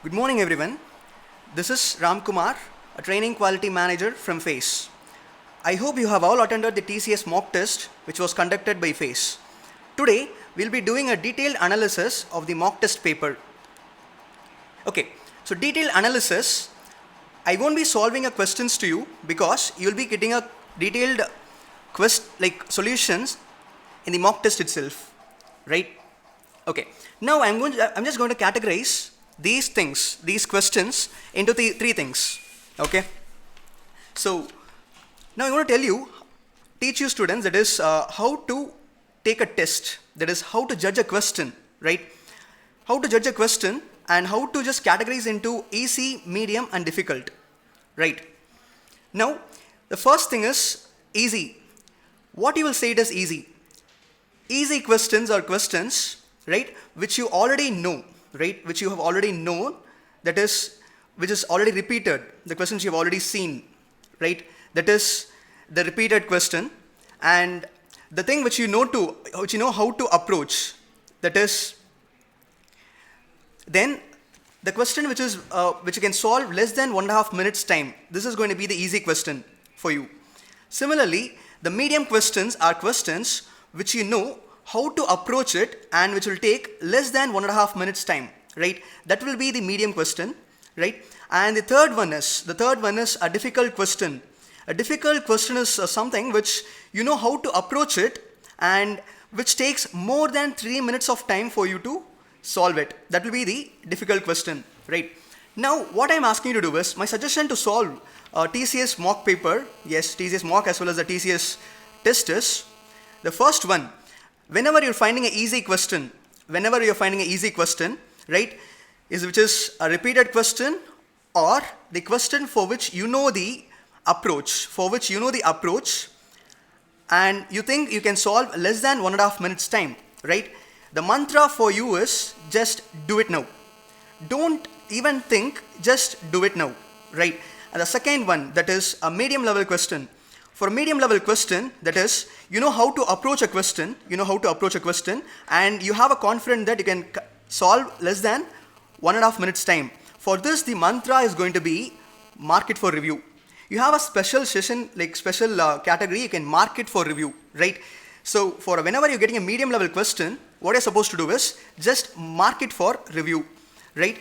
Good morning everyone. This is Ram Kumar, a training quality manager from FACE. I hope you have all attended the TCS Mock test which was conducted by FACE. Today we'll be doing a detailed analysis of the mock test paper. Okay, so detailed analysis, I won't be solving a questions to you because you'll be getting a detailed solutions in the mock test itself, right? Okay, now I'm just going to categorize these questions into the three things. Okay, so now I'm going to teach you students, that is how to take a test, that is how to judge a question, right? How to judge a question and how to just categorize into easy, medium and difficult, right? Now the first thing is easy. What you will say it as easy? Easy questions are questions, right, which you already know, right, which you have already known, that is, which is already repeated, the questions you have already seen, right, that is the repeated question, and the thing which you know how to approach, that is, then the question which you can solve less than 1.5 minutes time, this is going to be the easy question for you. Similarly, the medium questions are questions which you know how to approach it and which will take less than 1.5 minutes time, right? That will be the medium question, right? And the third one is a difficult question. A difficult question is something which you know how to approach it and which takes more than 3 minutes of time for you to solve it. That will be the difficult question, right? Now what I'm asking you to do is, my suggestion to solve TCS mock paper, yes, TCS mock as well as the TCS test is, the first one, whenever you're finding an easy question, right, which is a repeated question or the question for which you know the approach, and you think you can solve less than 1.5 minutes time, right? The mantra for you is just do it now. Don't even think, just do it now, right? And the second one, that is a medium level question. For a medium level question, that is, you know how to approach a question, and you have a confidence that you can solve less than 1.5 minutes time. For this, the mantra is going to be mark it for review. You have a special session, category, you can mark it for review, right? So for whenever you're getting a medium level question, what you're supposed to do is just mark it for review, right?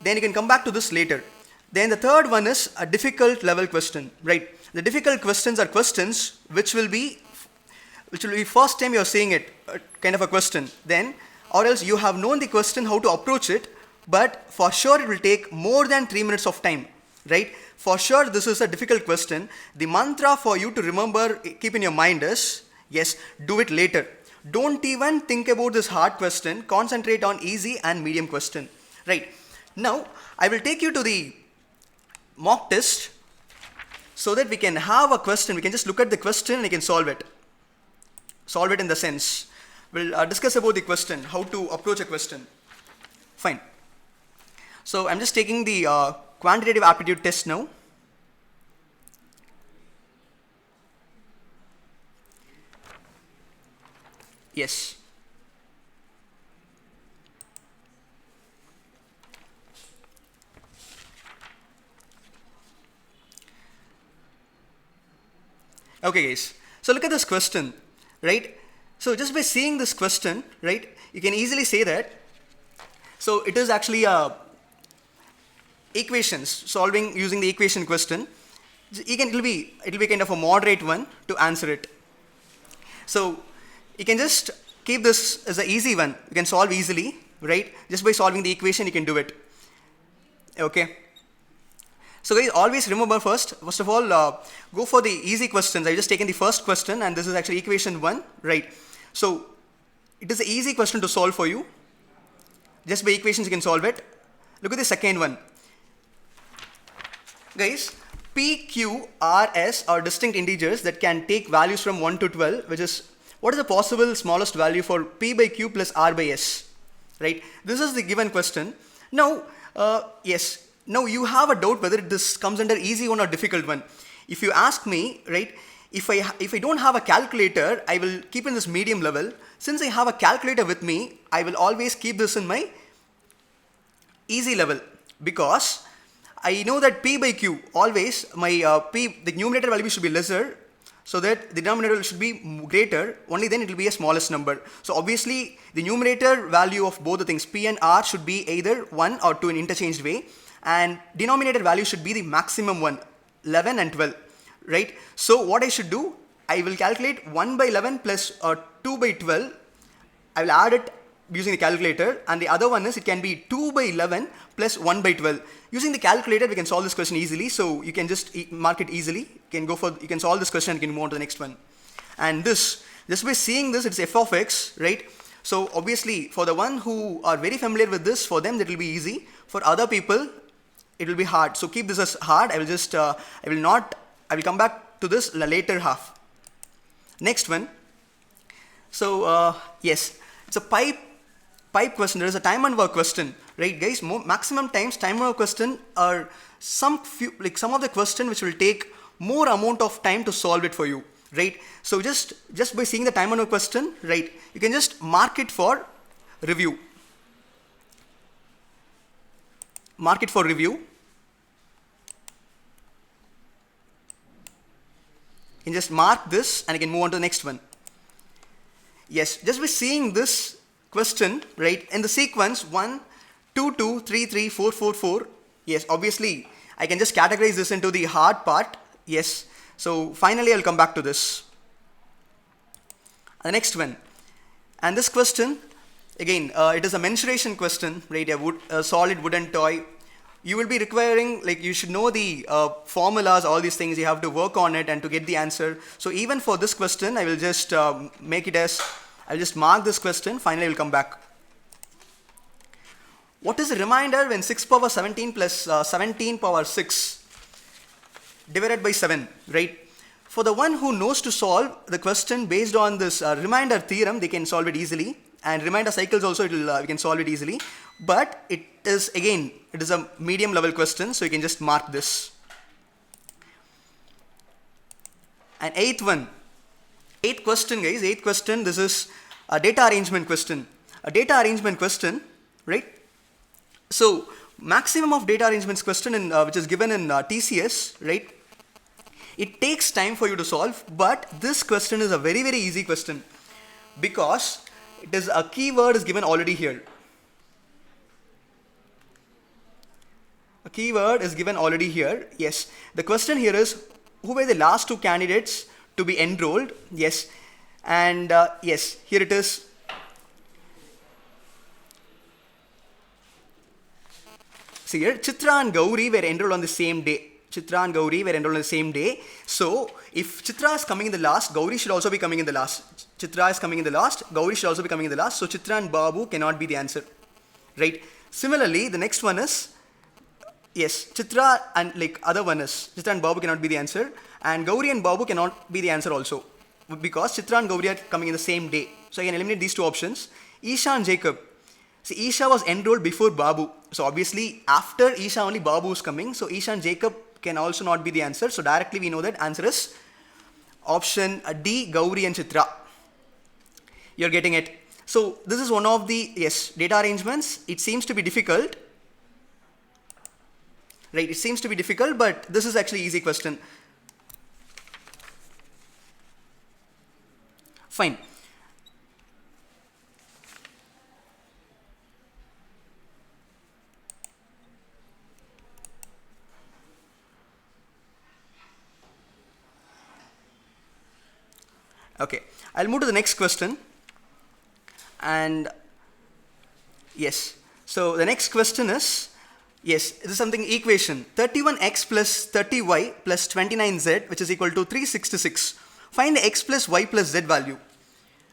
Then you can come back to this later. Then the third one is a difficult level question, right? The difficult questions are questions which will be first time you're seeing it, kind of a question. Then, or else you have known the question, how to approach it, but for sure it will take more than 3 minutes of time, right? For sure this is a difficult question. The mantra for you to remember, keep in your mind is, yes, do it later. Don't even think about this hard question, concentrate on easy and medium question, right? Now, I will take you to the mock test so that we can have a question, we can just look at the question and we can solve it. Solve it in the sense. We'll discuss about the question, how to approach a question. Fine. So I'm just taking the quantitative aptitude test now. Yes. Okay guys, so look at this question, right? So just by seeing this question, right, you can easily say that, so it is actually equations, solving using the equation question. It'll be kind of a moderate one to answer it. So you can just keep this as an easy one, you can solve easily, right? Just by solving the equation you can do it, okay? So guys, always remember first of all, go for the easy questions. I've just taken the first question and this is actually equation 1, right? So it is an easy question to solve for you. Just by equations you can solve it. Look at the second one. Guys, P, Q, R, S are distinct integers that can take values from 1 to 12, which is, what is the possible smallest value for P by Q plus R by S, right? This is the given question. Now, yes. Now you have a doubt whether this comes under easy one or difficult one. If you ask me, right, if I don't have a calculator, I will keep in this medium level. Since I have a calculator with me, I will always keep this in my easy level. because I know that P by Q, always my P, the numerator value should be lesser, so that the denominator should be greater, only then it will be a smallest number. So obviously the numerator value of both the things P and R should be either 1 or 2 in interchanged way, and denominator value should be the maximum one, 11 and 12, right? So what I should do, I will calculate 1 by 11 plus 2 by 12, I will add it using the calculator, and the other one is it can be 2 by 11 plus 1 by 12. Using the calculator we can solve this question easily, so you can just mark it easily. You can solve this question and you can move on to the next one. And this, just by seeing this, it's f of x, right? So obviously for the one who are very familiar with this, for them that will be easy. For other people it will be hard. So keep this as hard. I will come back to this later half. Next one. So yes, it's a pipe question. There is a time and work question, right guys? Maximum times time and work question are some of the question which will take more amount of time to solve it for you, right? So just by seeing the time and work question, right, you can just mark it for review. Mark it for review. You can just mark this and you can move on to the next one. Yes, just by seeing this question, right, in the sequence 1, 2, 2, 3, 3, 4, 4, 4, yes, obviously I can just categorize this into the hard part, yes. So finally I'll come back to this. The next one, and this question, again, it is a mensuration question, right, a solid wooden toy. You will be requiring, you should know the formulas, all these things, you have to work on it and to get the answer. So even for this question, I will just make it as, I'll just mark this question, finally I will come back. What is the remainder when 6 power 17 plus 17 power 6 divided by 7, right? For the one who knows to solve the question based on this remainder theorem, they can solve it easily, and remainder cycles also we can solve it easily, but it is a medium level question, so you can just mark this. And eighth question guys, this is a data arrangement question. Right? So maximum of data arrangements question which is given in TCS, right? It takes time for you to solve, but this question is a very, very easy question because it is a keyword is given already here. A keyword is given already here. Yes, the question here is who were the last 2 candidates to be enrolled? Yes, and yes, here it is. See here, Chitra and Gauri were enrolled on the same day. So if Chitra is coming in the last, Gauri should also be coming in the last. Chitra is coming in the last, Gauri should also be coming in the last. So Chitra and Babu cannot be the answer, right? Similarly, the next one is, yes, Chitra and other one is, Chitra and Babu cannot be the answer, and Gauri and Babu cannot be the answer also, because Chitra and Gauri are coming in the same day. So I can eliminate these 2 options. Isha and Jacob. See, Isha was enrolled before Babu. So obviously after Isha only Babu is coming. So Isha and Jacob can also not be the answer. So directly we know that answer is option D, Gauri and Chitra. You're getting it. So this is one of the, yes, data arrangements. It seems to be difficult. Right, it seems to be difficult, but this is actually easy question. Fine. Okay, I'll move to the next question. And yes, so the next question is, yes, this is something equation 31x plus 30y plus 29z, which is equal to 366. Find the x plus y plus z value.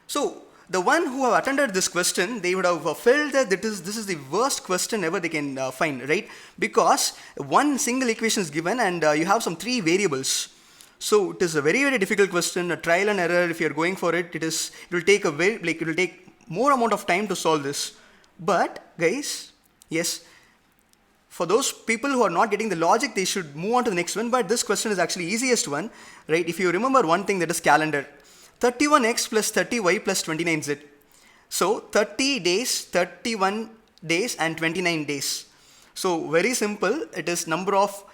So the one who have attended this question, they would have felt that this is the worst question ever they can find, right? Because one single equation is given and you have some 3 variables. So it is a very, very difficult question, a trial and error. If you are going for it, it will take more amount of time to solve this. But guys, yes, for those people who are not getting the logic, they should move on to the next one. But this question is actually easiest one, right? If you remember one thing, that is calendar. 31x plus 30y plus 29z. So 30 days, 31 days and 29 days. So very simple, it is number of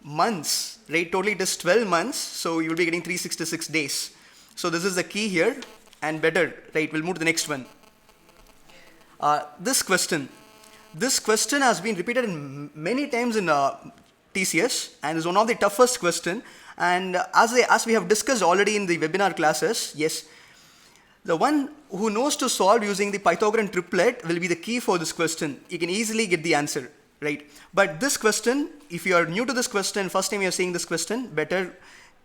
months, right? Totally it is 12 months, so you will be getting 366 days. So this is the key here, and better, right? We'll move to the next one. This question has been repeated in many times in TCS, and is one of the toughest question. And as we have discussed already in the webinar classes, yes, the one who knows to solve using the Pythagorean triplet will be the key for this question. You can easily get the answer, right? But this question, if you are new to this question, first time you are seeing this question, better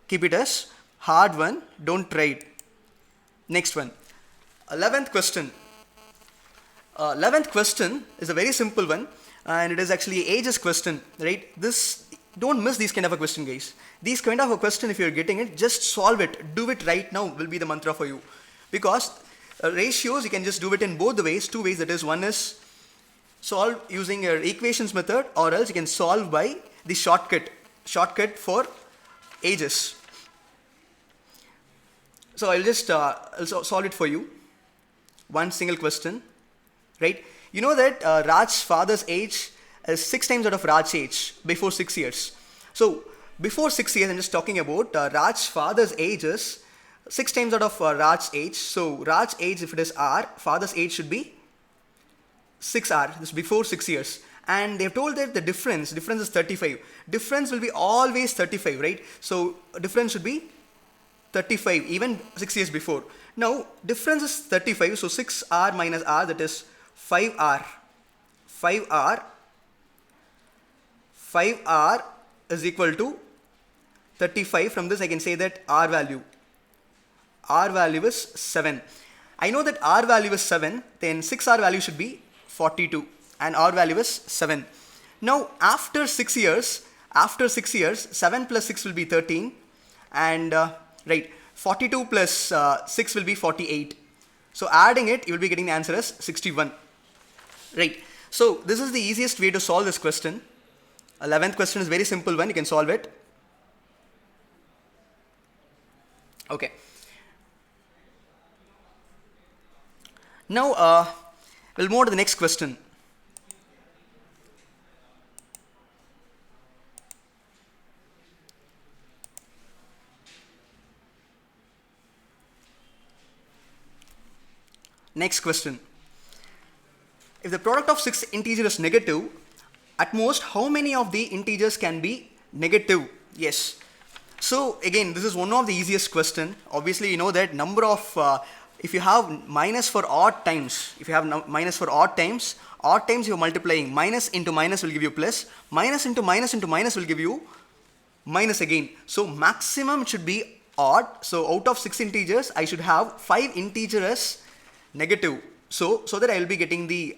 keep it as hard one, don't try it. Next one, 11th question. 11th question is a very simple one, and it is actually ages question, right? Don't miss these kind of a question, guys. These kind of a question, if you're getting it, just solve it, do it right now will be the mantra for you. Because ratios, you can just do it in both the ways, two ways. That is, one is solve using your equations method, or else you can solve by the shortcut for ages. So I'll just solve it for you. One single question, right? You know that Raj's father's age is 6 times out of Raj's age before 6 years. So before 6 years, I'm just talking about Raj's father's age is 6 times out of Raj's age. So Raj's age, if it is R, father's age should be 6R. This is before 6 years. And they've told that the difference is 35. Difference will be always 35, right? So difference should be 35 even 6 years before. Now difference is 35. So 6R minus R, that is 5R. 5R is equal to 35. From this I can say that R value is 7. I know that R value is 7, then 6R value should be 42, and R value is 7. Now after 6 years, 7 plus 6 will be 13, and right, 42 plus 6 will be 48. So adding it, you will be getting the answer as 61. Right. So this is the easiest way to solve this question. 11th question is very simple one, you can solve it. Okay. Now we'll move to the next question. Next question. If the product of 6 integers is negative, at most how many of the integers can be negative? Yes. So again, this is one of the easiest question. Obviously, you know that number of if you have minus for odd times, odd times you're multiplying. Minus into minus will give you plus. Minus into minus into minus will give you minus again. So maximum should be odd. So out of 6 integers, I should have 5 integers as negative. So that I will be getting the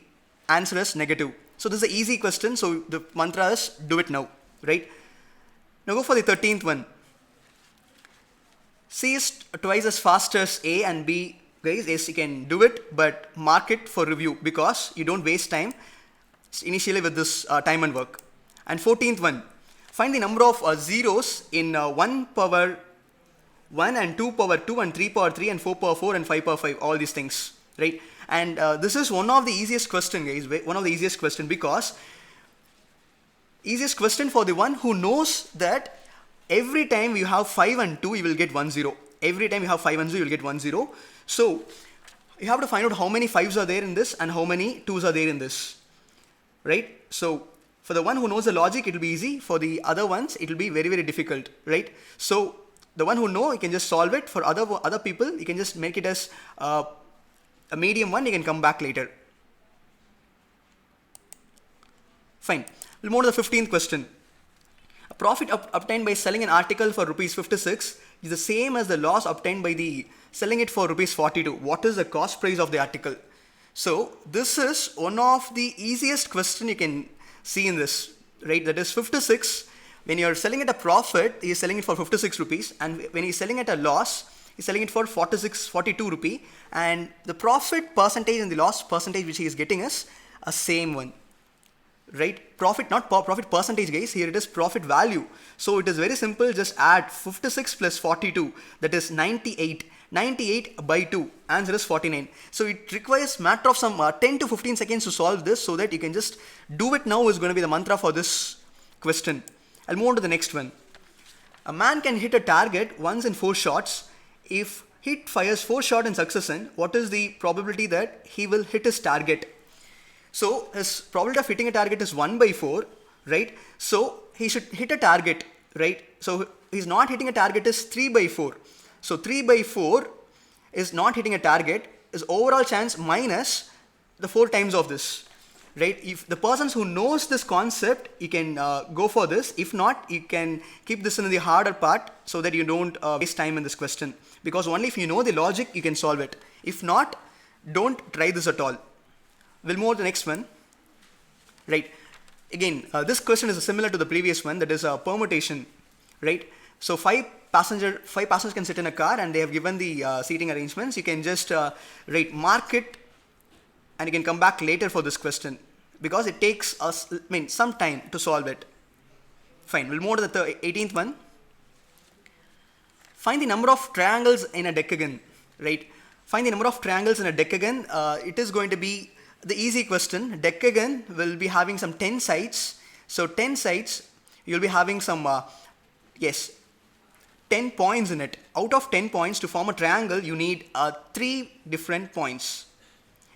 answer as negative. So this is an easy question. So the mantra is do it now, right? Now go for the 13th one. C is twice as fast as A and B. Guys, yes, you can do it, but mark it for review because you don't waste time initially with this time and work. And 14th one, find the number of zeros in 1 power 1 and 2 power 2 and 3 power 3 and 4 power 4 and 5 power 5, all these things, right? And this is one of the easiest question, guys, one of the easiest question, because easiest question for the one who knows that every time you have 5 and 2, you will get 1 0. Every time you have 5 and 0, you will get 1 0. So you have to find out how many 5s are there in this and how many 2s are there in this, right? So for the one who knows the logic, it will be easy. For the other ones, it will be very, very difficult, right? So the one who know, you can just solve it. For other people, you can just make it as a medium one. You can come back later. Fine. We'll move to the 15th question. A profit obtained by selling an article for rupees 56 is the same as the loss obtained by the selling it for rupees 42. What is the cost price of the article? So this is one of the easiest question you can see in this, right? That is 56. When you're selling at a profit, he's selling it for 56 rupees, and when he's selling at a loss, he's selling it for 42 rupee, and the profit percentage and the loss percentage which he is getting is a same one, right? Profit, not profit percentage, guys. Here it is profit value. So it is very simple. Just add 56 plus 42, that is 98. 98 by 2. Answer is 49. So it requires matter of some 10 to 15 seconds to solve this, so that you can just do it now is going to be the mantra for this question. I'll move on to the next one. A man can hit a target once in 4 shots. If he fires 4 shots in succession, what is the probability that he will hit his target? So his probability of hitting a target is 1 by 4, right? So he should hit a target, right? So he's not hitting a target is 3 by 4. So 3 by 4 is not hitting a target, is overall chance minus the 4 times of this, right? If the persons who knows this concept, you can go for this. If not, you can keep this in the harder part so that you don't waste time in this question. Because only if you know the logic, you can solve it. If not, don't try this at all. We'll move on to the next one, right? Again, this question is similar to the previous one, that is a permutation, right? So five passengers can sit in a car, and they have given the seating arrangements. You can just mark it, and you can come back later for this question, because it takes us some time to solve it. Fine, we'll move to the 18th one. Find the number of triangles in a decagon, right? Find the number of triangles in a decagon. It is going to be the easy question. Decagon will be having some 10 sides. So 10 sides, you'll be having some 10 points in it. Out of 10 points, to form a triangle, you need 3 different points.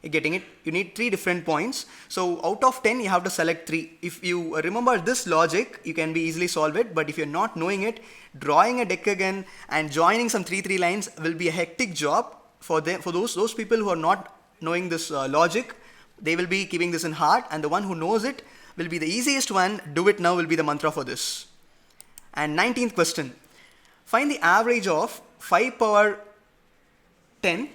You're getting it? You need 3 different points. So out of 10, you have to select 3. If you remember this logic, you can be easily solve it. But if you're not knowing it, drawing a decagon and joining some 3 lines will be a hectic job for them. For those people who are not knowing this logic, they will be keeping this in heart, and the one who knows it will be the easiest one. Do it now will be the mantra for this. And 19th question. Find the average of 5 power 10,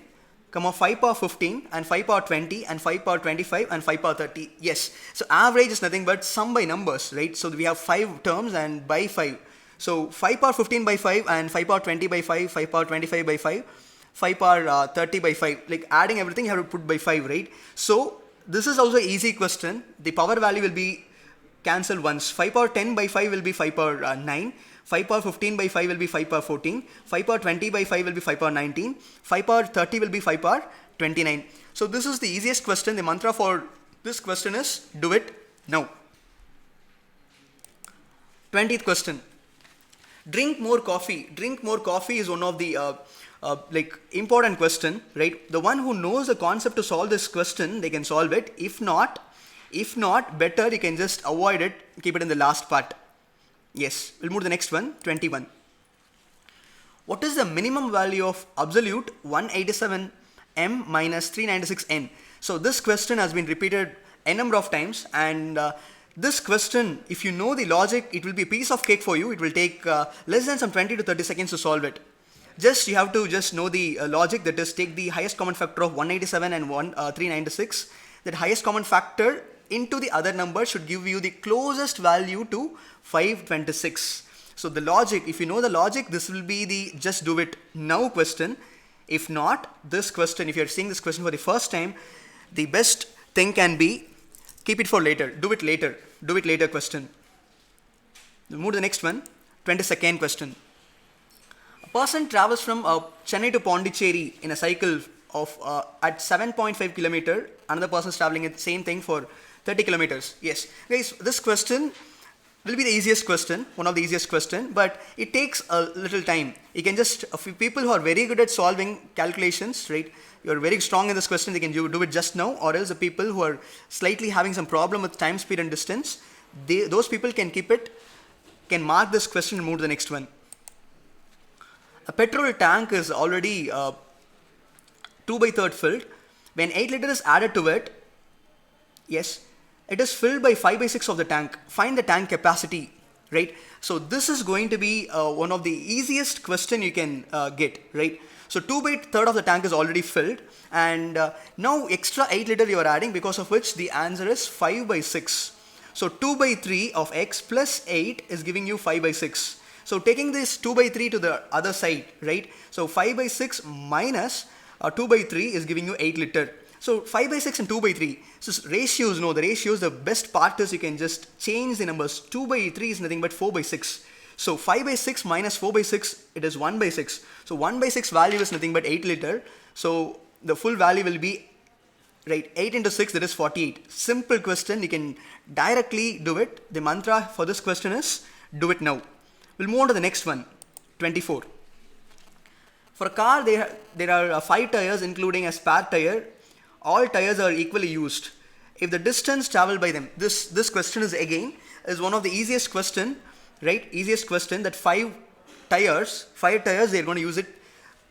5 power 15, and 5 power 20, and 5 power 25, and 5 power 30. Yes. So average is nothing but sum by numbers, right? So we have 5 terms and by 5. So 5 power 15 by 5, and 5 power 20 by 5, 5 power 25 by 5, 5 power 30 by 5. Like adding everything, you have to put by 5, right? So this is also an easy question. The power value will be cancelled once. 5 power 10 by 5 will be 5 power 9. 5 power 15 by 5 will be 5 power 14. 5 power 20 by 5 will be 5 power 19. 5 power 30 will be 5 power 29. So this is the easiest question. The mantra for this question is do it now. 20th question. Drink more coffee. Drink more coffee is one of the important question, right? The one who knows the concept to solve this question, they can solve it. If not, better you can just avoid it, keep it in the last part. Yes, we'll move to the next one, 21. What is the minimum value of absolute 187m minus 396n? So this question has been repeated a number of times, and this question, if you know the logic, it will be a piece of cake for you. It will take less than some 20 to 30 seconds to solve it. You have to just know the logic, that is, take the highest common factor of 187 and 396. That highest common factor into the other number should give you the closest value to 526. So the logic, if you know the logic, this will be the just do it now question. If not, this question, if you're seeing this question for the first time, the best thing can be keep it for later. Do it later. Do it later question. We'll move to the next one, 22nd question. A person travels from Chennai to Pondicherry in a cycle of at 7.5 kilometer. Another person is traveling at the same thing for 30 kilometers. Yes, guys, this question will be the easiest question, one of the easiest question, but it takes a little time. You can just, a few people who are very good at solving calculations, right? You're very strong in this question, they can do it just now, or else the people who are slightly having some problem with time, speed and distance, those people can can mark this question and move to the next one. A petrol tank is already 2/3 filled. When 8 liters is added to it, yes, it is filled by 5/6 of the tank. Find the tank capacity, right? So this is going to be one of the easiest question you can get, right? So 2/3 of the tank is already filled, and now extra 8 liter you are adding, because of which the answer is 5/6. So 2/3 of x plus 8 is giving you 5/6. So taking this 2/3 to the other side, right? So 5/6 minus 2/3 is giving you 8 liter. So 5/6 and 2/3. So the ratios, the best part is you can just change the numbers. 2/3 is nothing but 4/6. So 5 by 6 minus 4 by 6, it is 1 by 6. So 1 by 6 value is nothing but 8 liter. So the full value will be, right, 8 into 6, that is 48. Simple question, you can directly do it. The mantra for this question is do it now. We'll move on to the next one, 24. For a car, there are 5 tires including a spare tire. All tires are equally used. If the distance traveled by them, this question is one of the easiest question, right? Easiest question, that 5 tires, they're going to use it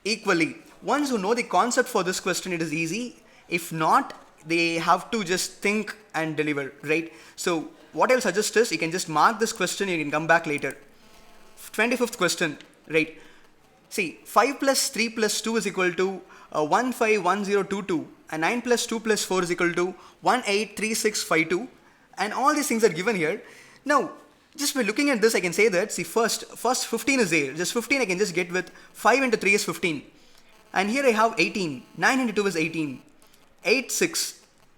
equally. Once you know the concept for this question, it is easy. If not, they have to just think and deliver, right? So what I'll suggest is you can just mark this question, you can come back later. 25th question, right? See, 5 plus 3 plus 2 is equal to 151022, and 9 plus 2 plus 4 is equal to 183652, and all these things are given here. Now, just by looking at this, I can say that, see, first 15 is there. Just 15 I can just get with 5 into 3 is 15. And here I have 18. 9 into 2 is 18. 8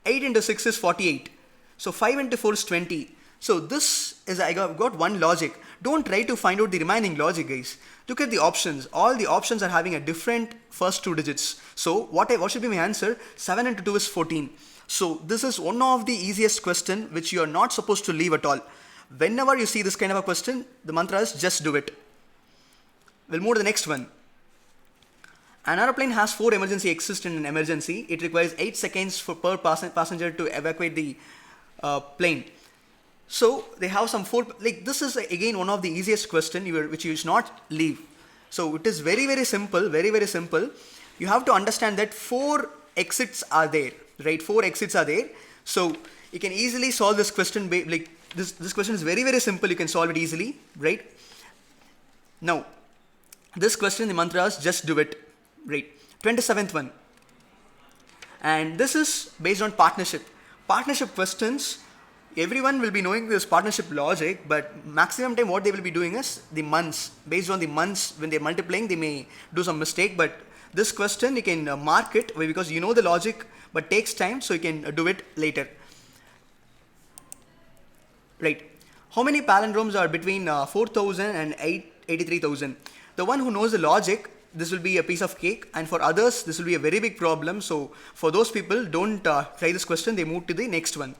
into 6 is 48. So 5 into 4 is 20. So this is, I got one logic. Don't try to find out the remaining logic, guys. Look at the options. All the options are having a different first 2 digits. So what should be my answer? 7 into 2 is 14. So this is one of the easiest question which you are not supposed to leave at all. Whenever you see this kind of a question, the mantra is just do it. We'll move to the next one. An aeroplane has 4 emergency exits in an emergency. It requires 8 seconds per passenger to evacuate the plane. So they have some 4, like this is again one of the easiest question which you should not leave. So it is very, very simple, very, very simple. You have to understand that 4 exits are there, right? 4 exits are there. So you can easily solve this question, like this question is very, very simple. You can solve it easily, right? Now, this question, the mantra is just do it, right? 27th one. And this is based on partnership. Partnership questions, everyone will be knowing this partnership logic, but maximum time what they will be doing is the months. Based on the months, when they're multiplying, they may do some mistake, but this question you can mark it because you know the logic, but takes time, so you can do it later. Right. How many palindromes are between 4,000 and 83,000? The one who knows the logic, this will be a piece of cake, and for others, this will be a very big problem. So for those people, don't try this question, they move to the next one.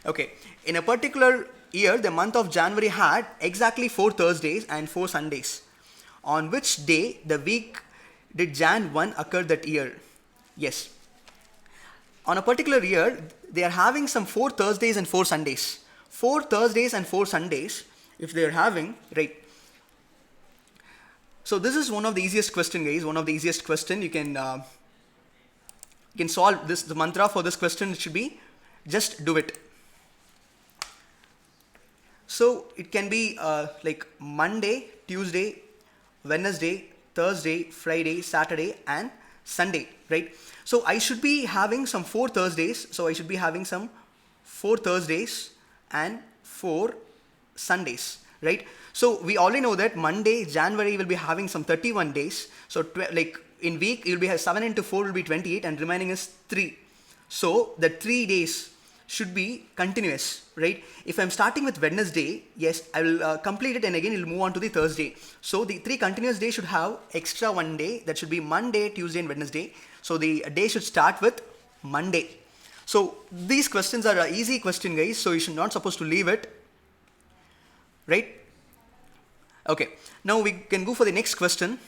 Okay, in a particular year, the month of January had exactly 4 Thursdays and 4 Sundays. On which day the week did Jan 1 occur that year? Yes. On a particular year, they are having some 4 Thursdays and 4 Sundays. 4 Thursdays and 4 Sundays, if they are having, right? So this is one of the easiest question, guys. One of the easiest question. You can solve this. The mantra for this question should be just do it. So it can be like Monday, Tuesday, Wednesday, Thursday, Friday, Saturday, and Sunday, right? So I should be having some 4 Thursdays. So I should be having some 4 Thursdays and 4 Sundays, right? So we already know that Monday, January will be having some 31 days. So like in week, you'll be 7 into 4 will be 28, and remaining is 3. So the 3 days should be continuous, right? If I'm starting with Wednesday, yes, I will complete it, and again it will move on to the Thursday. So the 3 continuous days should have extra 1 day. That should be Monday, Tuesday, and Wednesday. So the day should start with Monday. So these questions are an easy question, guys. So you should not supposed to leave it, right? Okay. Now we can go for the next question.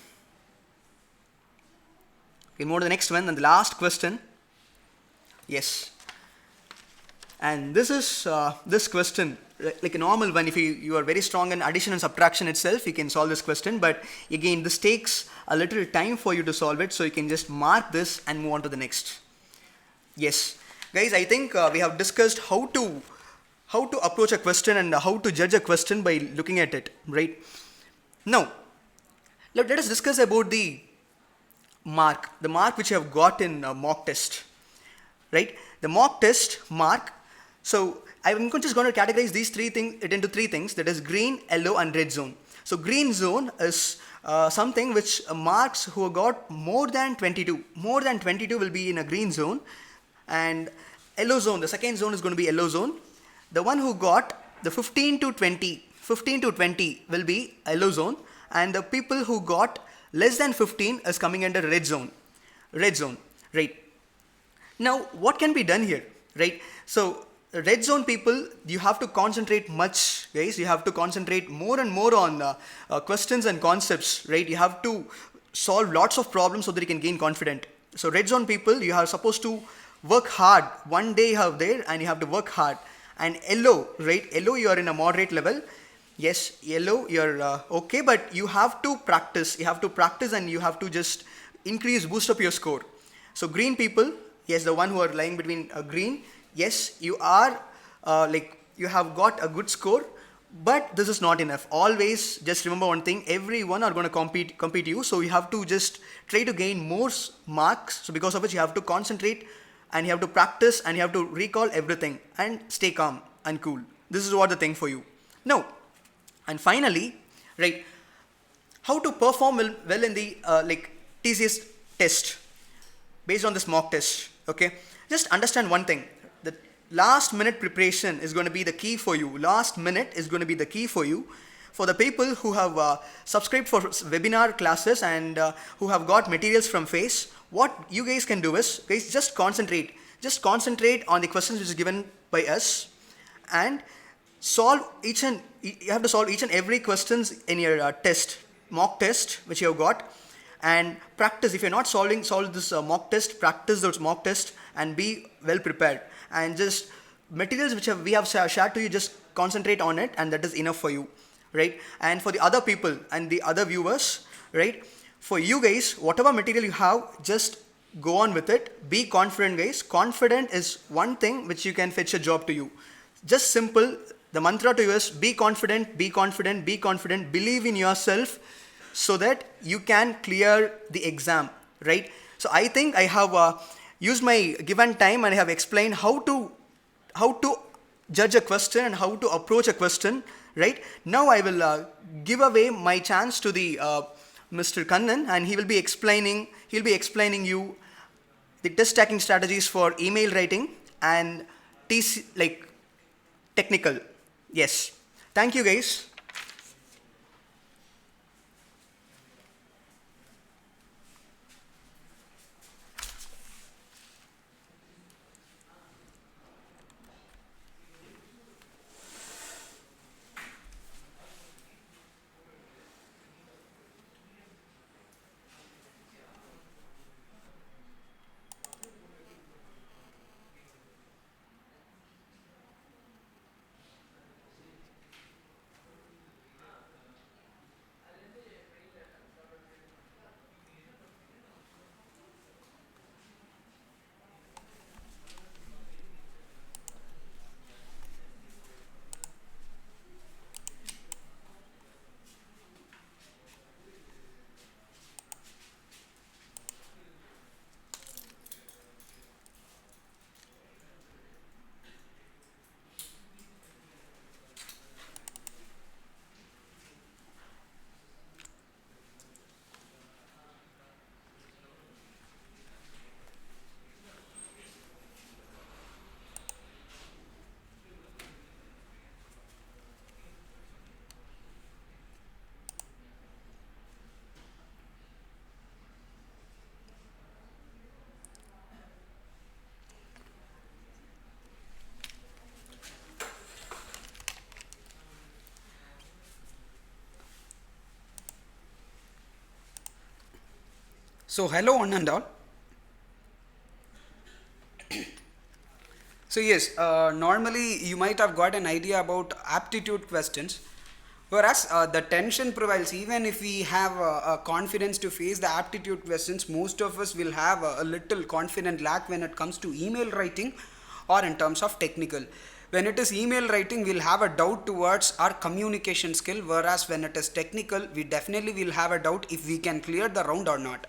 We move to the next one and the last question. Yes. And this is this question, like a normal one. If you are very strong in addition and subtraction itself, you can solve this question. But again, this takes a little time for you to solve it. So you can just mark this and move on to the next. Yes. Guys, I think we have discussed how to approach a question and how to judge a question by looking at it, right? Now, let us discuss about the mark which you have got in mock test, right? The mock test mark. So I'm just going to categorize these into three things, that is green, yellow, and red zone. So green zone is something which marks who got more than 22. More than 22 will be in a green zone, and yellow zone, the second zone is going to be yellow zone. The one who got the 15 to 20 will be yellow zone, and the people who got less than 15 is coming under red zone. Red zone, right? Now, what can be done here, right? So, red zone people, you have to concentrate much, guys. You have to concentrate more and more on questions and concepts, right? You have to solve lots of problems so that you can gain confidence. So, red zone people, you are supposed to work hard. One day you have there, and you have to work hard. And yellow, right? Yellow, you are in a moderate level. Yes, yellow, you're okay, but you have to practice. You have to practice, and you have to just boost up your score. So, green people, yes, the one who are lying between green, yes, you are you have got a good score, but this is not enough. Always just remember one thing: everyone are going to compete you. So you have to just try to gain more marks. So because of which you have to concentrate, and you have to practice, and you have to recall everything and stay calm and cool. This is what the thing for you. Now, and finally, right, how to perform well in the TCS test based on this mock test. Okay, just understand one thing: the last minute preparation is going to be the key for you. Last minute is going to be the key for you. For the people who have subscribed for webinar classes and who have got materials from FACE, what you guys can do is, guys, just concentrate on the questions which is given by us, and you have to solve each and every questions in your mock test which you have got. And practice. If you're not solve this mock test, practice those mock tests and be well prepared. And just materials which we have shared to you, just concentrate on it, and that is enough for you, right? And for the other people and the other viewers, right? For you guys, whatever material you have, just go on with it. Be confident, guys. Confident is one thing which you can fetch a job to you. Just simple. The mantra to you is be confident, be confident, be confident. Believe in yourself, so that you can clear the exam, right? So I think I have used my given time, and I have explained how to judge a question and how to approach a question, right? Now I will give away my chance to the Mr. Kannan, and he'll be explaining you the test stacking strategies for email writing and technical. Yes. Thank you, guys. So hello one and all. So yes, normally you might have got an idea about aptitude questions, whereas the tension prevails. Even if we have a confidence to face the aptitude questions, most of us will have a little confident lack when it comes to email writing or in terms of technical. When it is email writing, we'll have a doubt towards our communication skill, whereas when it is technical, we definitely will have a doubt if we can clear the round or not.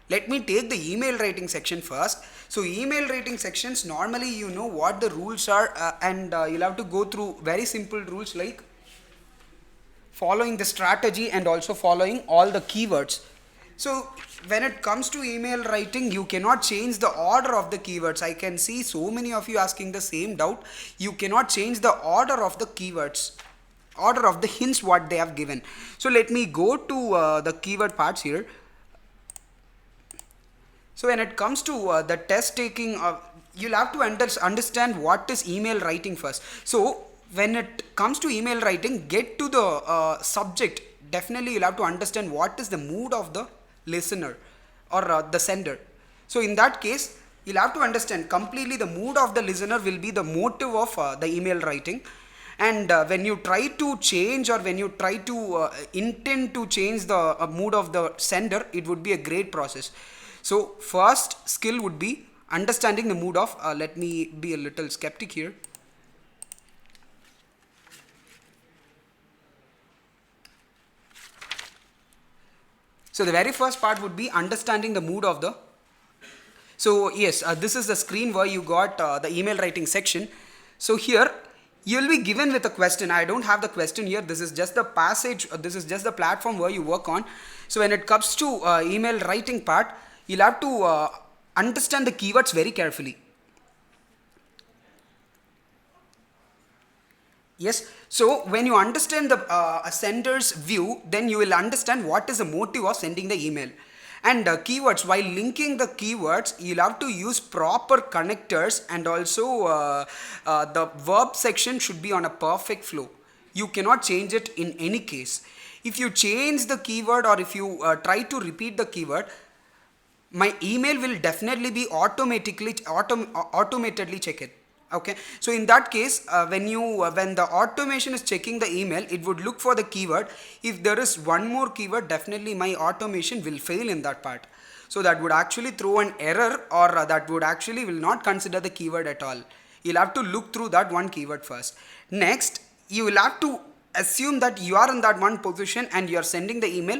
Let me take the email writing section first. So email writing sections, normally you know what the rules are, and you'll have to go through very simple rules like following the strategy and also following all the keywords. So when it comes to email writing, you cannot change the order of the keywords. I can see so many of you asking the same doubt. You cannot change the order of the keywords, order of the hints what they have given. So let me go to the keyword parts here. So when it comes to the test taking, you'll have to understand what is email writing first. So when it comes to email writing, get to the subject. Definitely you'll have to understand what is the mood of the listener or the sender. So in that case, you'll have to understand completely the mood of the listener will be the motive of the email writing. And when you try to change or when you try to intend to change the mood of the sender, it would be a great process. So first skill would be understanding the mood of, let me be a little skeptic here. So the very first part would be understanding the mood of the. So yes, this is the screen where you got the email writing section. So here you will be given with a question. I don't have the question here. This is just the passage. This is just the platform where you work on. So when it comes to email writing part, you'll have to understand the keywords very carefully. Yes, so when you understand the sender's view, then you will understand what is the motive of sending the email. And keywords, while linking the keywords, you'll have to use proper connectors, and also the verb section should be on a perfect flow. You cannot change it in any case. If you change the keyword or if you try to repeat the keyword, my email will definitely be automatically automatedly check it. Okay, so in that case, when the automation is checking the email, it would look for the keyword. If there is one more keyword, definitely my automation will fail in that part. So that would actually throw an error, or that would actually will not consider the keyword at all. You'll have to look through that one keyword first. Next, you will have to assume that you are in that one position and you are sending the email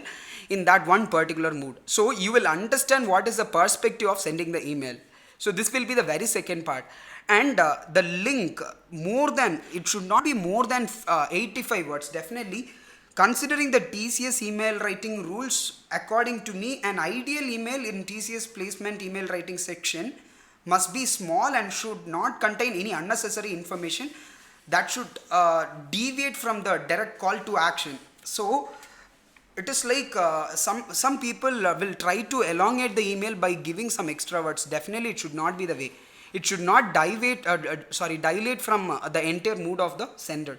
in that one particular mood. So you will understand what is the perspective of sending the email. So this will be the very second part. And the link, it should not be more than 85 words. Definitely, considering the TCS email writing rules, according to me, an ideal email in TCS placement email writing section must be small and should not contain any unnecessary information that should deviate from the direct call to action. So it is like some people will try to elongate the email by giving some extra words. Definitely, it should not be the way. It should not dilate from the entire mood of the sender.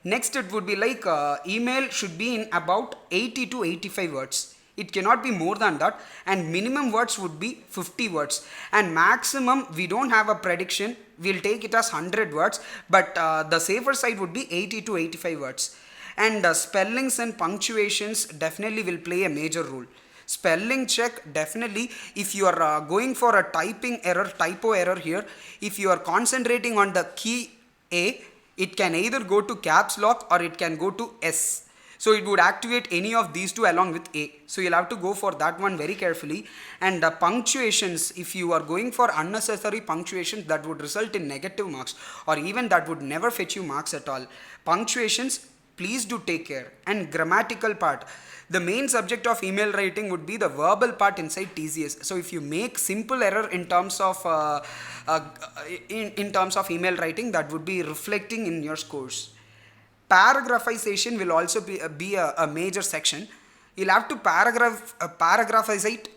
Next, it would be like email should be in about 80 to 85 words. It cannot be more than that, and minimum words would be 50 words, and maximum we don't have a prediction. We'll take it as 100 words, but the safer side would be 80 to 85 words. And spellings and punctuations definitely will play a major role. Spelling check, definitely if you are going for a typo error here, if you are concentrating on the key A, it can either go to caps lock or it can go to S. So it would activate any of these two along with A. So you'll have to go for that one very carefully. And punctuations, if you are going for unnecessary punctuations, that would result in negative marks, or even that would never fetch you marks at all. Punctuations, please do take care. And grammatical part, the main subject of email writing would be the verbal part inside TCS. So if you make simple error in terms of email writing, that would be reflecting in your scores. Paragraphization will also be a major section. You'll have to paragraphize it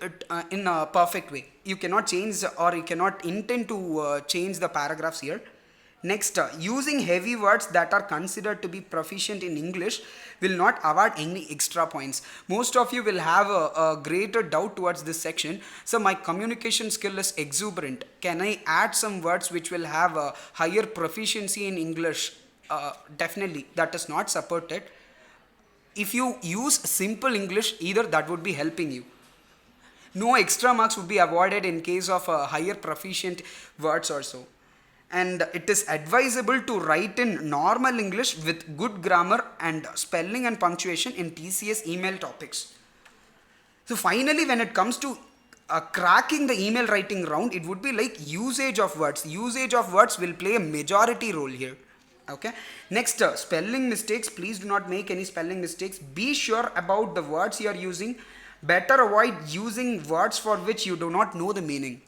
in a perfect way. You cannot change, or you cannot intend to change the paragraphs here. Next, using heavy words that are considered to be proficient in English will not award any extra points. Most of you will have a greater doubt towards this section. So my communication skill is exuberant. Can I add some words which will have a higher proficiency in English? Definitely, that is not supported. If you use simple English, either that would be helping you. No extra marks would be awarded in case of higher proficient words or so. And it is advisable to write in normal English with good grammar and spelling and punctuation in TCS email topics. So finally, when it comes to cracking the email writing round, it would be like usage of words. Usage of words will play a majority role here. Okay. Next, spelling mistakes. Please do not make any spelling mistakes. Be sure about the words you are using. better avoid using words for which you do not know the meaning.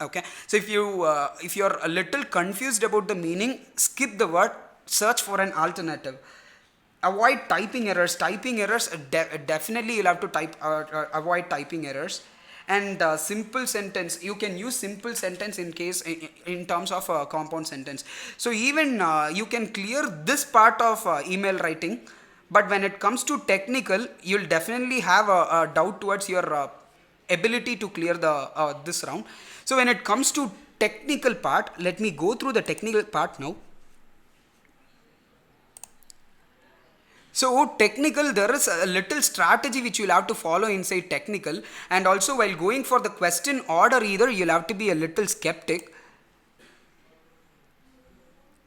Okay, so if you're a little confused about the meaning, skip the word, search for an alternative. Avoid typing errors. Typing errors, definitely you'll have to avoid typing errors. And simple sentence, you can use simple sentence in terms of compound sentence. So even you can clear this part of email writing, but when it comes to technical, you'll definitely have a doubt towards your ability to clear the this round. So when it comes to technical part, let me go through the technical part now. So technical, there is a little strategy which you'll have to follow inside technical, and also while going for the question order either, you'll have to be a little skeptic.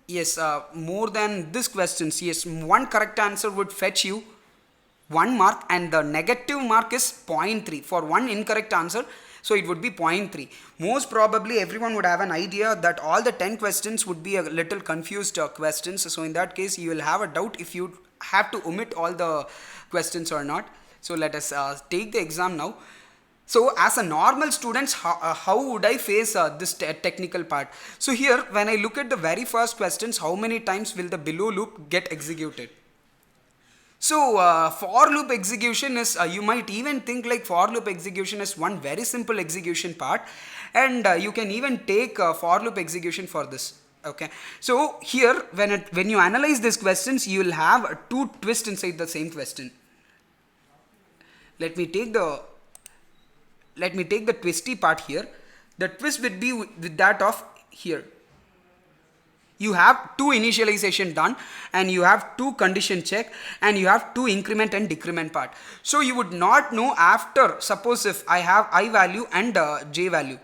Yes, more than this questions, yes, one correct answer would fetch you 1 mark, and the negative mark is 0.3 for one incorrect answer. So it would be 0.3. Most probably everyone would have an idea that all the 10 questions would be a little confused questions. So in that case, you will have a doubt if you have to omit all the questions or not. So let us take the exam now. So as a normal student, how would I face this technical part? So here, when I look at the very first questions, how many times will the below loop get executed? So for loop execution is, you might even think like for loop execution is one very simple execution part, and you can even take for loop execution for this. Okay, so here when you analyze these questions, you will have two twists inside the same question. Let me take the twisty part here. The twist would be with that of here. You have two initialization done, and you have two condition check, and you have two increment and decrement part. So you would not know after, suppose if I have I value and j value.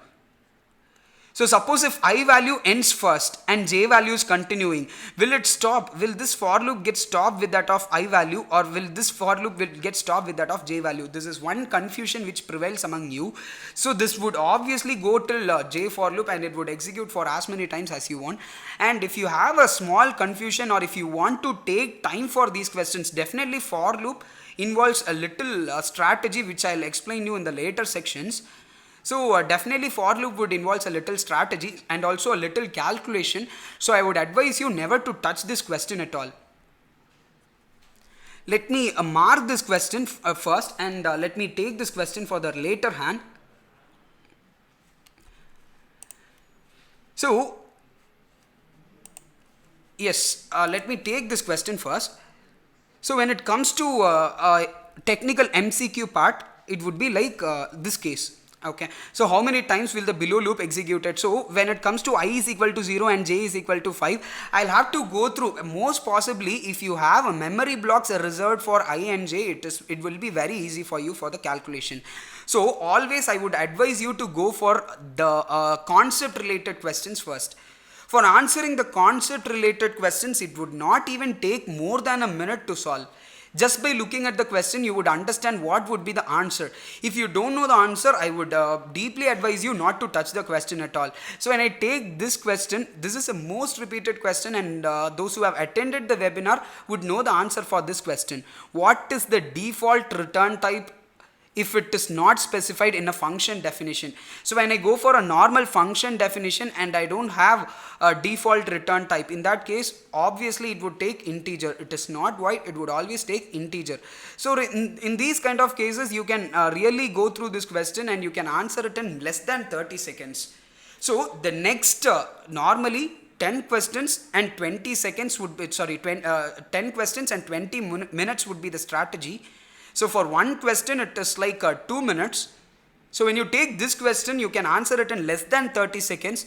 So suppose if I value ends first and j value is continuing, will it stop? Will this for loop get stopped with that of I value, or will this for loop get stopped with that of j value? This is one confusion which prevails among you. So this would obviously go till j for loop, and it would execute for as many times as you want. And if you have a small confusion, or if you want to take time for these questions, definitely for loop involves a little strategy which I'll explain you in the later sections. So definitely for loop would involve a little strategy and also a little calculation. So I would advise you never to touch this question at all. Let me mark this question first, and let me take this question for the later hand. So yes, let me take this question first. So when it comes to technical MCQ part, it would be like this case. Okay, so how many times will the below loop executed? So when it comes to I is equal to 0 and j is equal to 5, I'll have to go through, most possibly if you have a memory blocks reserved for I and j, it will be very easy for you for the calculation. So always I would advise you to go for the concept related questions first. For answering the concept related questions, it would not even take more than a minute to solve. Just by looking at the question, you would understand what would be the answer. If you don't know the answer, I would deeply advise you not to touch the question at all. So when I take this question, this is a most repeated question, and those who have attended the webinar would know the answer for this question. What is the default return type if it is not specified in a function definition? So when I go for a normal function definition and I don't have a default return type, in that case obviously it would take integer. It is not void, it would always take integer. So in these kind of cases, you can really go through this question and you can answer it in less than 30 seconds. So the next normally 10 questions and 20 seconds would be 10 questions and 20 minutes would be the strategy. So for one question, it is like 2 minutes. So when you take this question, you can answer it in less than 30 seconds.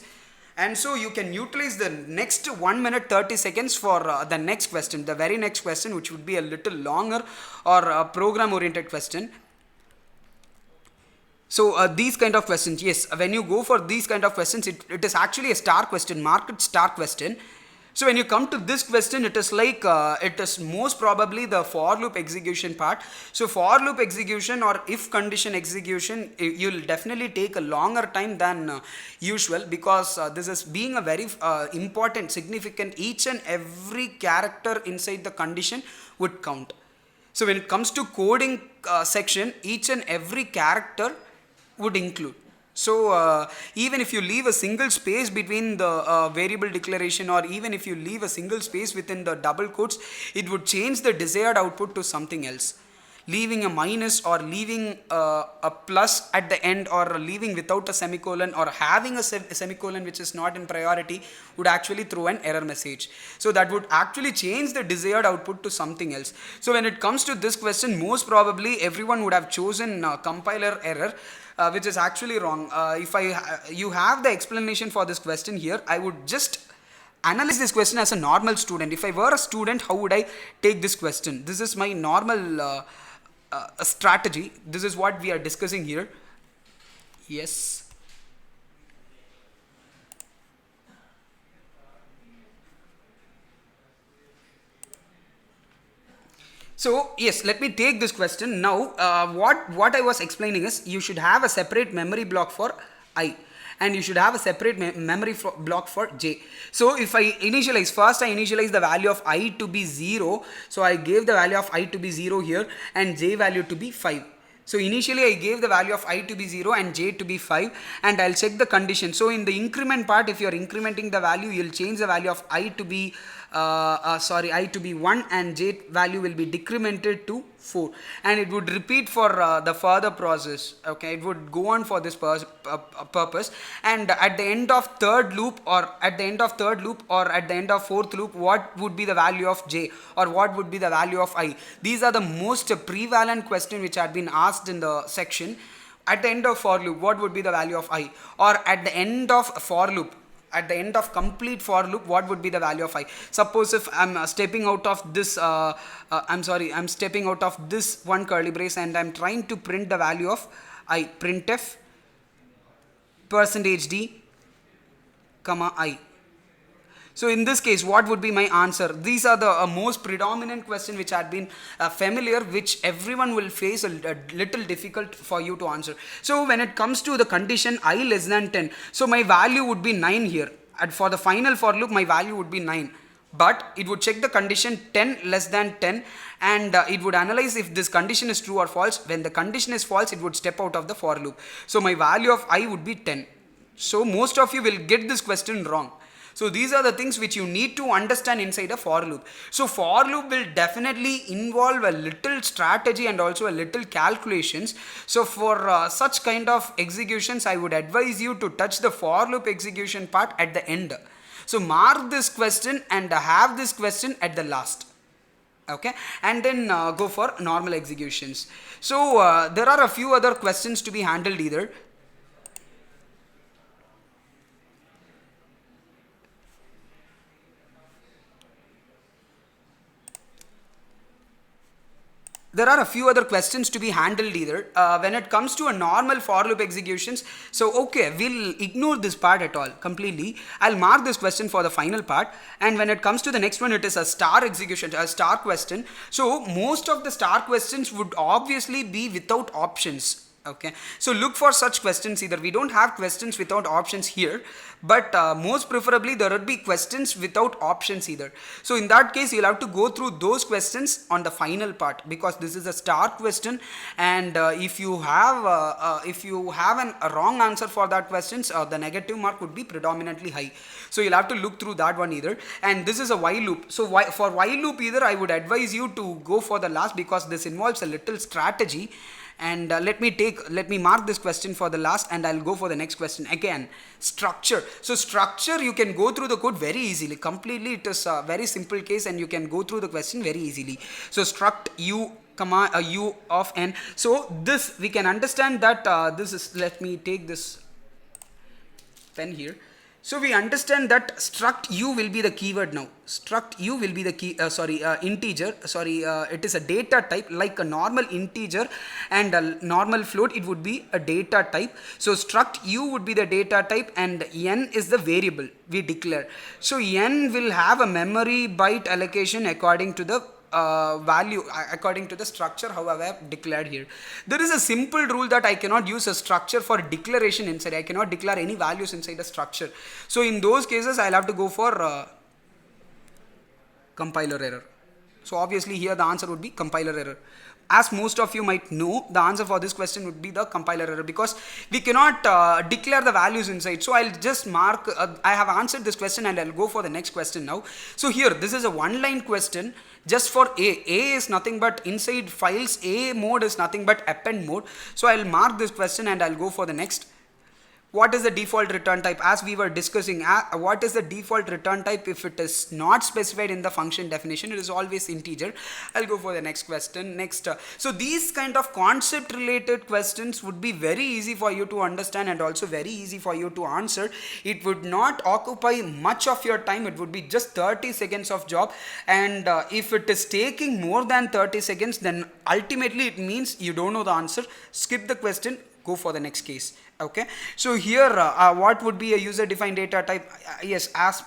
And so you can utilize the next 1 minute 30 seconds for the next question, the very next question, which would be a little longer or a program oriented question. So these kind of questions, yes, when you go for these kind of questions, it is actually a star question, marked star question. So when you come to this question, it is like, it is most probably the for loop execution part. So for loop execution or if condition execution, you will definitely take a longer time than usual, because this is being a very important, significant, each and every character inside the condition would count. So when it comes to coding section, each and every character would include. So even if you leave a single space between the variable declaration, or even if you leave a single space within the double quotes, it would change the desired output to something else. Leaving a minus, or leaving a plus at the end, or leaving without a semicolon, or having a semicolon which is not in priority would actually throw an error message. So that would actually change the desired output to something else. So when it comes to this question, most probably everyone would have chosen compiler error, which is actually wrong. If you have the explanation for this question here, I would just analyze this question as a normal student. If I were a student, how would I take this question? This is my normal strategy. This is what we are discussing here. Yes. So yes, let me take this question now. What I was explaining is, you should have a separate memory block for I, and you should have a separate memory block for j. So if I initialize, first I initialize the value of I to be 0. So I gave the value of I to be 0 here, and j value to be 5. So initially I gave the value of I to be 0 and j to be 5, and I'll check the condition. So in the increment part, if you are incrementing the value, you'll change the value of I to be I to be 1, and j value will be decremented to 4, and it would repeat for the further process. Okay, it would go on for this purpose, and at the end of third loop, or at the end of fourth loop, what would be the value of j, or what would be the value of I? These are the most prevalent question which had been asked in the section. At the end of for loop, what would be the value of I? Or at the end of for loop, at the end of complete for loop, what would be the value of I? Suppose if I'm stepping out of this I'm stepping out of this one curly brace, and I'm trying to print the value of I. Printf %d comma I. So in this case, what would be my answer? These are the most predominant question which had been familiar, which everyone will face a little difficult for you to answer. So when it comes to the condition I less than 10, so my value would be 9 here. And for the final for loop, my value would be 9. But it would check the condition 10 less than 10, and it would analyze if this condition is true or false. When the condition is false, it would step out of the for loop. So my value of I would be 10. So most of you will get this question wrong. So these are the things which you need to understand inside a for loop. So for loop will definitely involve a little strategy and also a little calculations. So for such kind of executions, I would advise you to touch the for loop execution part at the end. So mark this question and have this question at the last. Okay, and then go for normal executions. So there are a few other questions to be handled either. There are a few other questions to be handled either when it comes to a normal for loop executions. So okay, we'll ignore this part at all completely. I'll mark this question for the final part, and when it comes to the next one, it is a star execution, a star question. So most of the star questions would obviously be without options. Okay, so look for such questions either. We don't have questions without options here, but most preferably there would be questions without options either. So in that case, you'll have to go through those questions on the final part, because this is a star question, and if you have a wrong answer for that questions, the negative mark would be predominantly high. So you'll have to look through that one either. And this is a while loop. So for while loop either, I would advise you to go for the last, because this involves a little strategy. And let me mark this question for the last, and I'll go for the next question. Again, structure. So structure, you can go through the code very easily. Completely, it is a very simple case, and you can go through the question very easily. So struct u comma u of n. So this we can understand that this is. Let me take this pen here. So we understand that struct u will be the keyword now. Struct u will be the integer. It is a data type, like a normal integer and a normal float. It would be a data type. So struct u would be the data type, and n is the variable we declare. So n will have a memory byte allocation according to the value, according to the structure however declared here. There is a simple rule that I cannot use a structure for declaration inside. I cannot declare any values inside the structure. So in those cases, I'll have to go for compiler error. So obviously here the answer would be compiler error. As most of you might know, the answer for this question would be the compiler error, because we cannot declare the values inside. So I'll just mark, I have answered this question and I'll go for the next question now. So here, this is a one line question just for A. A is nothing but inside files, A mode is nothing but append mode. So I'll mark this question and I'll go for the next. What is the default return type? As we were discussing, what is the default return type if it is not specified in the function definition? It is always integer. I'll go for the next question. Next, so these kind of concept related questions would be very easy for you to understand and also very easy for you to answer. It would not occupy much of your time. It would be just 30 seconds of job, and if it is taking more than 30 seconds, then ultimately it means you don't know the answer. Skip the question, go for the next case. Okay, so here what would be a user defined data type? Yes, as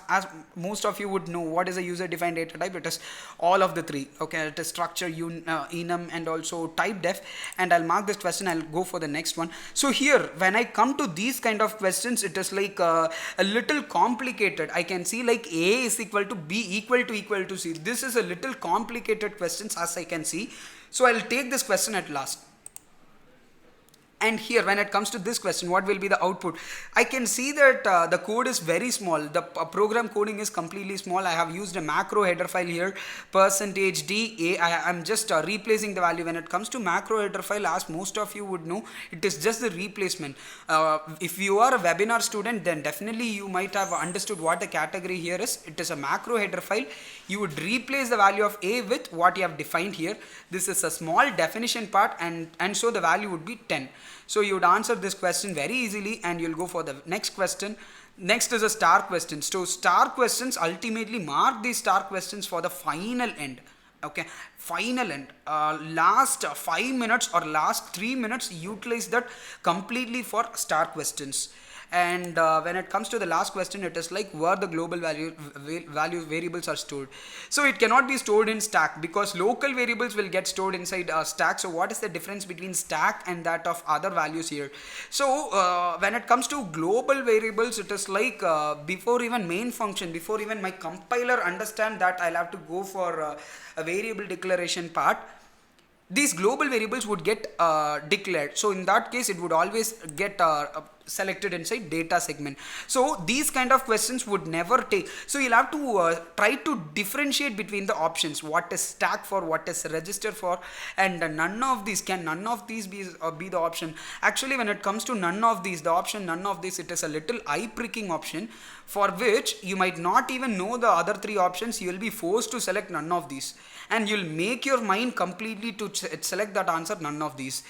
most of you would know, what is a user defined data type? It is all of the three. Okay, it is structure, enum, and also type def. And I'll mark this question, I'll go for the next one. So here, when I come to these kind of questions, it is like a little complicated. I can see like A is equal to B equal to C. This is a little complicated questions, as I can see. So I'll take this question at last. And here, when it comes to this question, what will be the output? I can see that the code is very small. The program coding is completely small. I have used a macro header file here, %d a. I'm just replacing the value. When it comes to macro header file, as most of you would know, it is just the replacement. If you are a webinar student, then definitely you might have understood what the category here is. It is a macro header file. You would replace the value of a with what you have defined here. This is a small definition part, and so the value would be 10. So you would answer this question very easily, and you'll go for the next question. Next is a star question. So star questions, ultimately mark these star questions for the final end. Okay, final end. Last 5 minutes or last 3 minutes, utilize that completely for star questions. And when it comes to the last question, it is like where the global value variables are stored. So it cannot be stored in stack, because local variables will get stored inside a stack. So what is the difference between stack and that of other values here? So when it comes to global variables, it is like before even main function, before even my compiler understand that, I'll have to go for a variable declaration part. These global variables would get declared. So in that case, it would always get selected inside data segment. So these kind of questions would never take. So you'll have to try to differentiate between the options. What is stack for, what is register for, and none of these. Can none of these be the option? Actually, when it comes to none of these, the option none of this, it is a little eye pricking option, for which you might not even know the other three options. You will be forced to select none of these, and you'll make your mind completely to select that answer, none of these.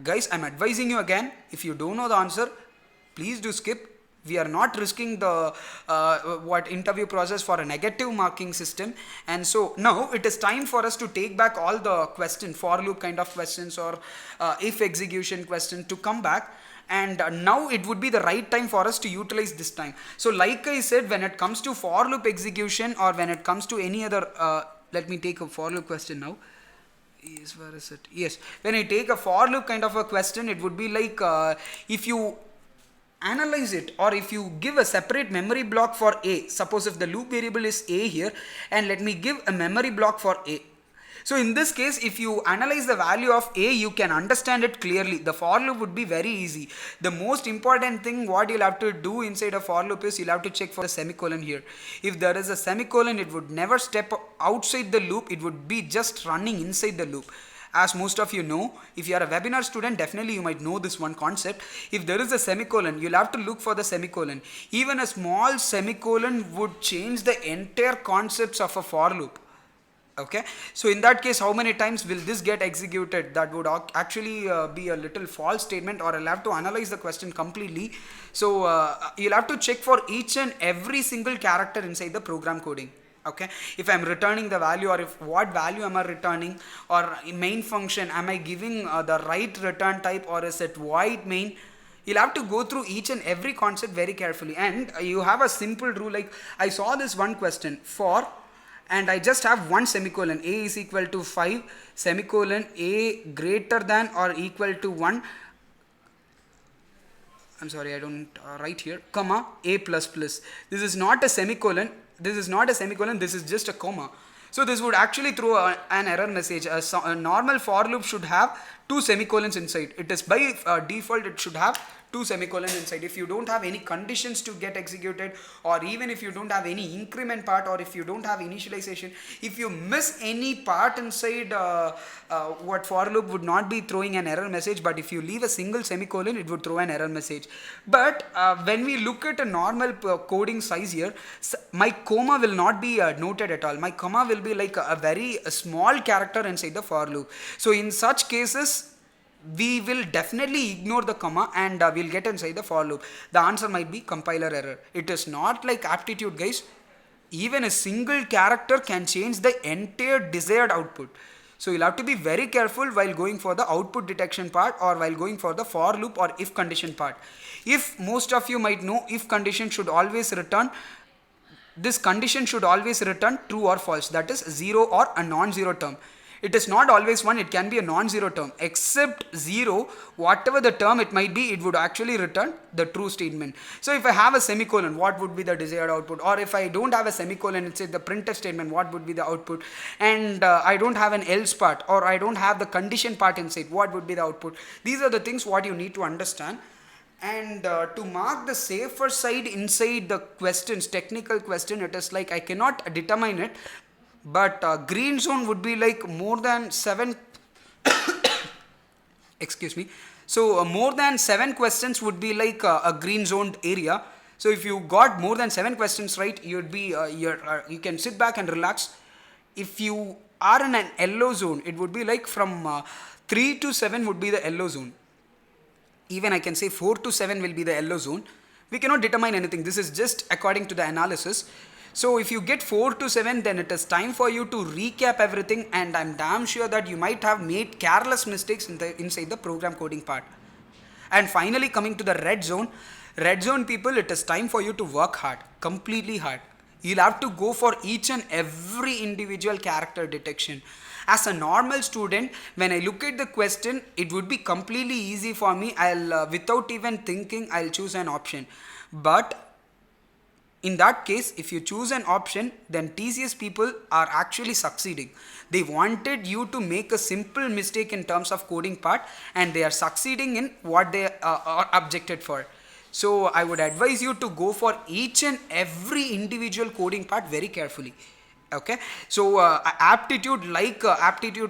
Guys, I'm advising you again, if you don't know the answer, please do skip. We are not risking the interview process for a negative marking system. And so now it is time for us to take back all the question, for loop kind of questions, or if execution question to come back. And now it would be the right time for us to utilize this time. So like I said, when it comes to for loop execution, or when it comes to any other, let me take a for loop question now. Yes, where is it? Yes, when I take a for loop kind of a question, it would be like if you analyze it, or if you give a separate memory block for A. Suppose if the loop variable is A here, and let me give a memory block for A. So in this case, if you analyze the value of A, you can understand it clearly. The for loop would be very easy. The most important thing what you'll have to do inside a for loop is you'll have to check for the semicolon here. If there is a semicolon, it would never step outside the loop. It would be just running inside the loop. As most of you know, if you are a webinar student, definitely you might know this one concept. If there is a semicolon, you'll have to look for the semicolon. Even a small semicolon would change the entire concepts of a for loop. Okay, so in that case, how many times will this get executed? That would actually be a little false statement, or I'll have to analyze the question completely. So you'll have to check for each and every single character inside the program coding. Okay, if I'm returning the value, or if what value am I returning, or main function, am I giving the right return type, or is it void main? You'll have to go through each and every concept very carefully. And you have a simple rule, like I saw this one question for, and I just have one semicolon, A is equal to 5, semicolon, A greater than or equal to 1, I'm sorry, I don't write here, comma, A plus plus. This is not a semicolon, this is just a comma. So this would actually throw an error message. A normal for loop should have two semicolons inside. It is by default it should have two semicolons inside. If you don't have any conditions to get executed, or even if you don't have any increment part, or if you don't have initialization, if you miss any part inside what for loop would not be throwing an error message, but if you leave a single semicolon it would throw an error message. But when we look at a normal coding size here, my comma will not be noted at all. My comma will be like a very small character inside the for loop. So in such cases we will definitely ignore the comma and we'll get inside the for loop. The answer might be compiler error. It is not like aptitude, guys. Even a single character can change the entire desired output. So you'll have to be very careful while going for the output detection part, or while going for the for loop or if condition part. If most of you might know, if condition should always return, this condition should always return true or false, that is 0 or a non-zero term. It is not always 1, it can be a non-zero term. Except 0, whatever the term it might be, it would actually return the true statement. So if I have a semicolon, what would be the desired output? Or if I don't have a semicolon, it's the printf statement, what would be the output? And I don't have an else part, or I don't have the condition part inside, what would be the output? These are the things what you need to understand. And to mark the safer side inside the questions, technical question, it is like I cannot determine it, but green zone would be like more than 7 excuse me. So more than 7 questions would be like a green zoned area. So if you got more than 7 questions right, you'd be you can sit back and relax. If you are in an yellow zone, it would be like from 3 to 7 would be the yellow zone. Even I can say 4 to 7 will be the yellow zone. We cannot determine anything. This is just according to the analysis. So if you get 4 to 7, then it is time for you to recap everything, and I'm damn sure that you might have made careless mistakes inside the program coding part. And finally, coming to the red zone people, it is time for you to work hard, completely hard. You'll have to go for each and every individual character detection. As a normal student, when I look at the question, it would be completely easy for me. I'll without even thinking, I'll choose an option. But in that case, if you choose an option, then TCS people are actually succeeding. They wanted you to make a simple mistake in terms of coding part, and they are succeeding in what they are objected for. So I would advise you to go for each and every individual coding part very carefully. Okay, so aptitude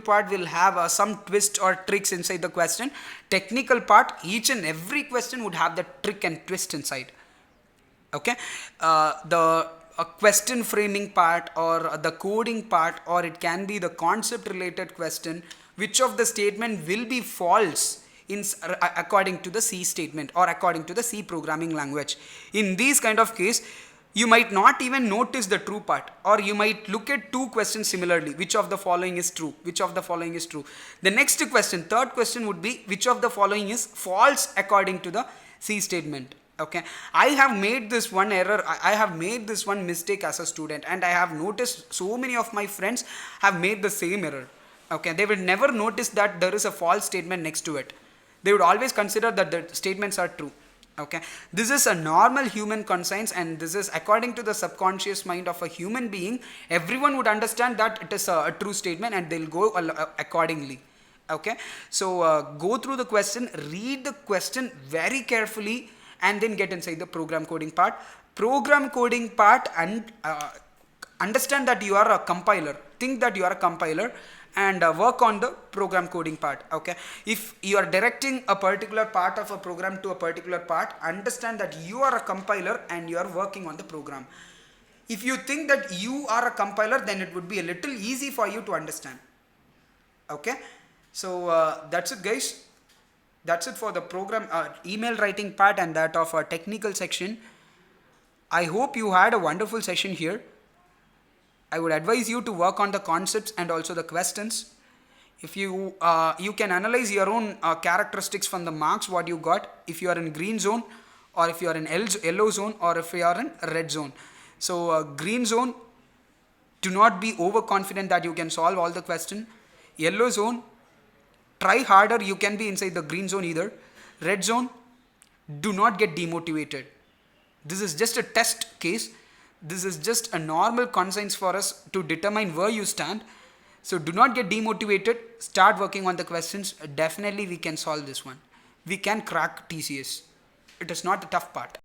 part will have some twist or tricks inside the question. Technical part, each and every question would have the trick and twist inside. Okay, the question framing part, or the coding part, or it can be the concept related question, which of the statement will be false according to the C statement or according to the C programming language. In these kind of case, you might not even notice the true part, or you might look at 2 questions similarly. Which of the following is true? Which of the following is true? The next question, third question would be which of the following is false according to the C statement. Okay, I have made this one error, I have made this one mistake as a student, and I have noticed so many of my friends have made the same error. Okay, they will never notice that there is a false statement next to it. They would always consider that the statements are true. Okay, this is a normal human conscience, and this is according to the subconscious mind of a human being. Everyone would understand that it is a true statement, and they'll go accordingly. Okay, so go through the question, read the question very carefully, and then get inside the program coding part. Program coding part, and understand that you are a compiler. Think that you are a compiler, and work on the program coding part. Okay, if you are directing a particular part of a program to a particular part, understand that you are a compiler and you are working on the program. If you think that you are a compiler, then it would be a little easy for you to understand. Okay, so that's it, guys. That's it for the program email writing part and that of our technical section. I hope you had a wonderful session here. I would advise you to work on the concepts and also the questions. If you can analyze your own characteristics from the marks what you got, if you are in green zone, or if you are in yellow zone, or if you are in red zone. So green zone, do not be overconfident that you can solve all the question. Yellow zone, try harder, you can be inside the green zone either. Red zone, do not get demotivated. This is just a test case. This is just a normal conscience for us to determine where you stand. So do not get demotivated. Start working on the questions. Definitely we can solve this one. We can crack TCS. It is not the tough part.